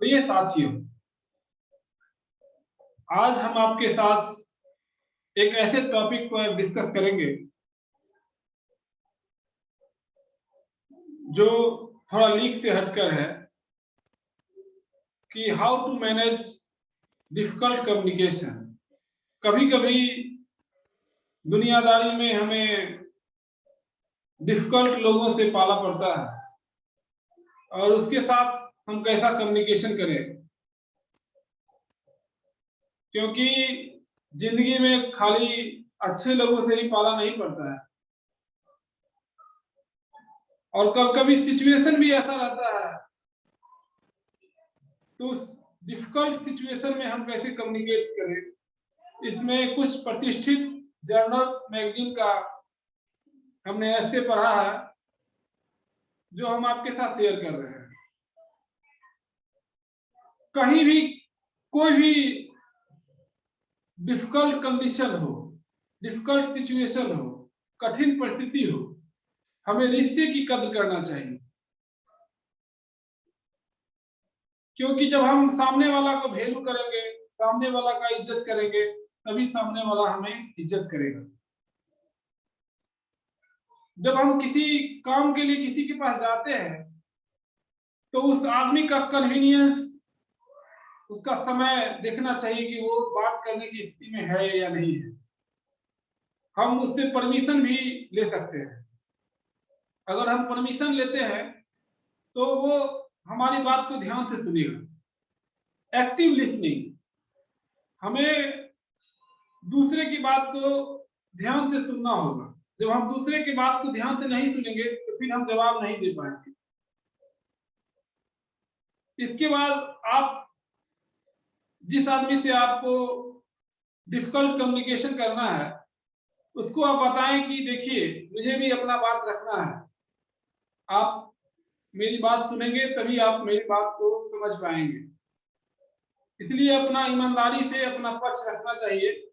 प्रिय साथियों, आज हम आपके साथ एक ऐसे टॉपिक पर डिस्कस करेंगे जो थोड़ा लीक से हटकर है कि how to manage difficult communication. कभी-कभी दुनियादारी में हमें डिफिकल्ट लोगों से पाला पड़ता है और उसके साथ हम कैसा कम्युनिकेशन करें, क्योंकि जिंदगी में खाली अच्छे लोगों से ही पाला नहीं पड़ता है और कभी-कभी सिचुएशन भी ऐसा रहता है। तो उस डिफिकल्ट सिचुएशन में हम कैसे कम्युनिकेट करें, इसमें कुछ प्रतिष्ठित जर्नल्स मैगजीन का हमने ऐसे पढ़ा है जो हम आपके साथ शेयर कर रहे हैं। कहीं भी कोई भी डिफिकल्ट कंडीशन हो, डिफिकल्ट सिचुएशन हो, कठिन परिस्थिति हो, हमें रिश्ते की कद्र करना चाहिए, क्योंकि जब हम सामने वाला को वैल्यू करेंगे, सामने वाला का इज्जत करेंगे, तभी सामने वाला हमें इज्जत करेगा। जब हम किसी काम के लिए किसी के पास जाते हैं तो उस आदमी का कन्वीनियंस, उसका समय देखना चाहिए कि वो बात करने की स्थिति में है या नहीं है। हम उससे परमिशन भी ले सकते हैं। अगर हम परमिशन लेते हैं तो वो हमारी बात को ध्यान से सुनेगा। एक्टिव लिसनिंग, हमें दूसरे की बात को ध्यान से सुनना होगा। जब हम दूसरे की बात को ध्यान से नहीं सुनेंगे तो फिर हम जवाब नहीं दे पाएंगे। इसके बाद आप जिस आदमी से आपको डिफिकल्ट कम्युनिकेशन करना है उसको आप बताएं कि देखिए, मुझे भी अपना बात रखना है। आप मेरी बात सुनेंगे तभी आप मेरी बात को समझ पाएंगे। इसलिए अपना ईमानदारी से अपना पक्ष रखना चाहिए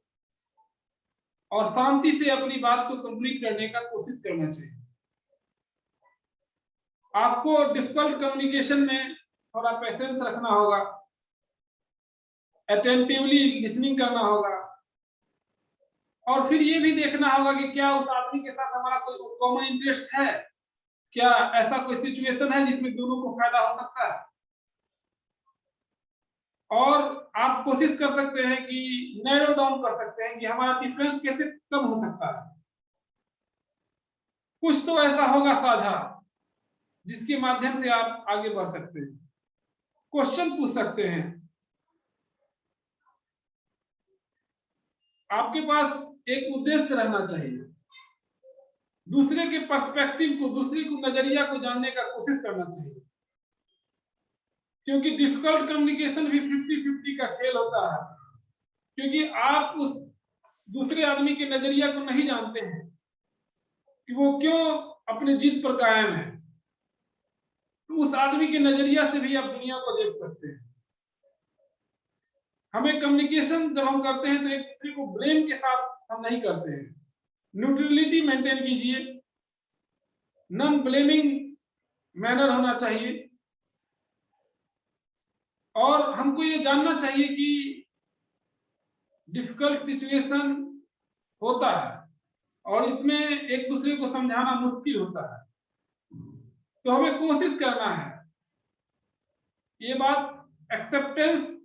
और शांति से अपनी बात को कंप्लीट करने का कोशिश करना चाहिए। आपको डिफिकल्ट कम्युनिकेशन में थोड़ा पेशेंस रखना होगा, अटेंटिवली लिसनिंग करना होगा और फिर ये भी देखना होगा कि क्या उस आदमी के साथ हमारा कोई कॉमन इंटरेस्ट है, क्या ऐसा कोई सिचुएशन है जिसमें दोनों को फायदा हो सकता है। और आप कोशिश कर सकते हैं कि नैरो डाउन कर सकते हैं कि हमारा डिफरेंस कैसे कम हो सकता है। कुछ तो ऐसा होगा साझा जिसके माध्यम से आप आगे बढ़ सकते हैं। क्वेश्चन पूछ सकते हैं। आपके पास एक उद्देश्य रहना चाहिए। दूसरे के पर्सपेक्टिव को, दूसरे को नजरिया को जानने का कोशिश करना चाहिए, क्योंकि डिफिकल्ट कम्युनिकेशन भी 50-50 का खेल होता है। क्योंकि आप उस दूसरे आदमी के नजरिया को नहीं जानते हैं कि वो क्यों अपने जिद पर कायम है, तो उस आदमी के नजरिया से भी आप दुनिया को देख सकते हैं। हमें कम्युनिकेशन जब हम करते हैं तो एक दूसरे को ब्लेम के साथ हम नहीं करते हैं। न्यूट्रलिटी मेंटेन कीजिए, नॉन ब्लेमिंग मैनर होना चाहिए और हमको ये जानना चाहिए कि डिफिकल्ट सिचुएशन होता है और इसमें एक दूसरे को समझाना मुश्किल होता है, तो हमें कोशिश करना है। ये बात एक्सेप्टेंस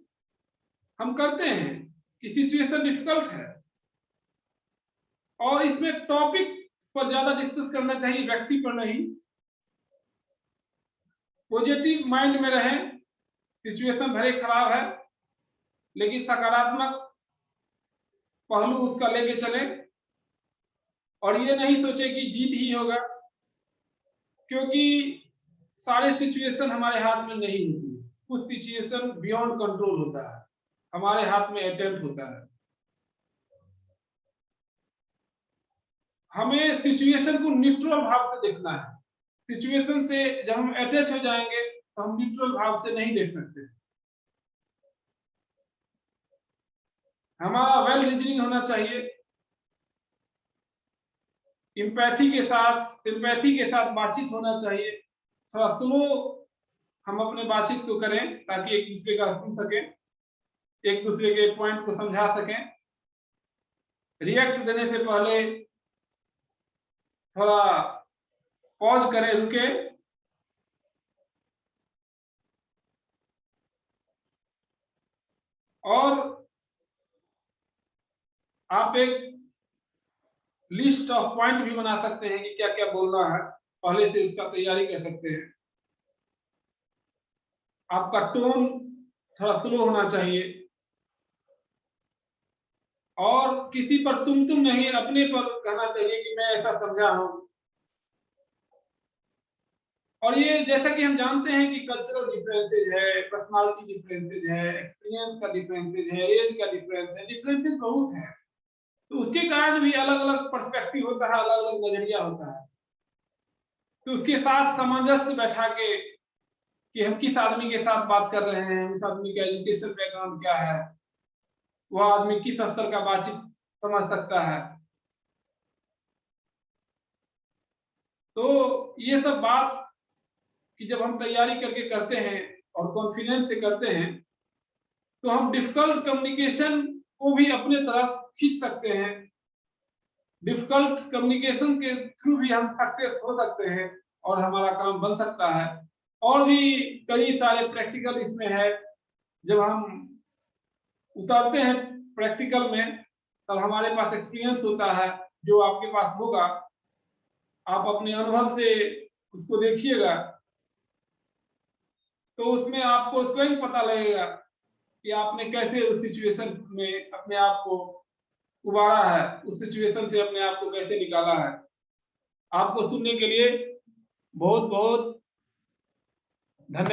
हम करते हैं कि सिचुएशन डिफिकल्ट है और इसमें टॉपिक पर ज्यादा डिस्कस करना चाहिए, व्यक्ति पर नहीं। पॉजिटिव माइंड में रहें, सिचुएशन भले खराब है लेकिन सकारात्मक पहलू उसका लेके चले और ये नहीं सोचे कि जीत ही होगा, क्योंकि सारे सिचुएशन हमारे हाथ में नहीं होती। कुछ सिचुएशन बियॉन्ड कंट्रोल होता है, हमारे हाथ में अटेम्प्ट होता है। हमें सिचुएशन को न्यूट्रल भाव से देखना है। सिचुएशन से जब हम अटैच हो जाएंगे तो हम न्यूट्रल भाव से नहीं देख सकते। हमारा वेल रीजनिंग होना चाहिए, एम्पैथी के साथ, सिंपैथी के साथ बातचीत होना चाहिए, थोड़ा स्लो हम अपने बातचीत को करें ताकि एक दूसरे का सुन सकें, एक दूसरे के पॉइंट को समझा सकें। रिएक्ट देने से पहले थोड़ा पॉज करें, रुके, और आप एक लिस्ट ऑफ पॉइंट भी बना सकते हैं कि क्या क्या बोलना है, पहले से इसका तैयारी कर सकते हैं। आपका टोन थोड़ा स्लो होना चाहिए और किसी पर तुम नहीं, अपने पर कहना चाहिए कि मैं ऐसा समझा हूं। और ये जैसा कि हम जानते हैं कि कल्चरल डिफरेंसेज है, पर्सनालिटी डिफरेंसेज है, एक्सपीरियंस का डिफरेंसेज है, एज का डिफरेंस है, डिफरेंसेज बहुत है। तो उसके कारण भी अलग अलग पर्सपेक्टिव होता है, अलग अलग नजरिया होता है। तो उसके साथ सामंजस्य बैठा के कि हम किस आदमी के साथ बात कर रहे हैं, उस आदमी का एजुकेशन बैकग्राउंड क्या है, वह आदमी किस स्तर का बातचीत समझ सकता है। तो ये सब बात कि जब हम तैयारी करके करते हैं और कॉन्फिडेंस से करते हैं, तो हम डिफिकल्ट कम्युनिकेशन को भी अपने तरफ खींच सकते हैं। डिफिकल्ट कम्युनिकेशन के थ्रू भी हम सक्सेस हो सकते हैं और हमारा काम बन सकता है। और भी कई सारे प्रैक्टिकल इसमें है। जब हम उतरते हैं प्रैक्टिकल में, तब हमारे पास एक्सपीरियंस होता है, जो आपके पास होगा, आप अपने अनुभव से उसको देखिएगा, तो उसमें आपको स्वयं पता लगेगा कि आपने कैसे उस सिचुएशन में अपने आप को उबारा है, उस सिचुएशन से अपने आप को कैसे निकाला है। आपको सुनने के लिए बहुत बहुत धन्यवाद।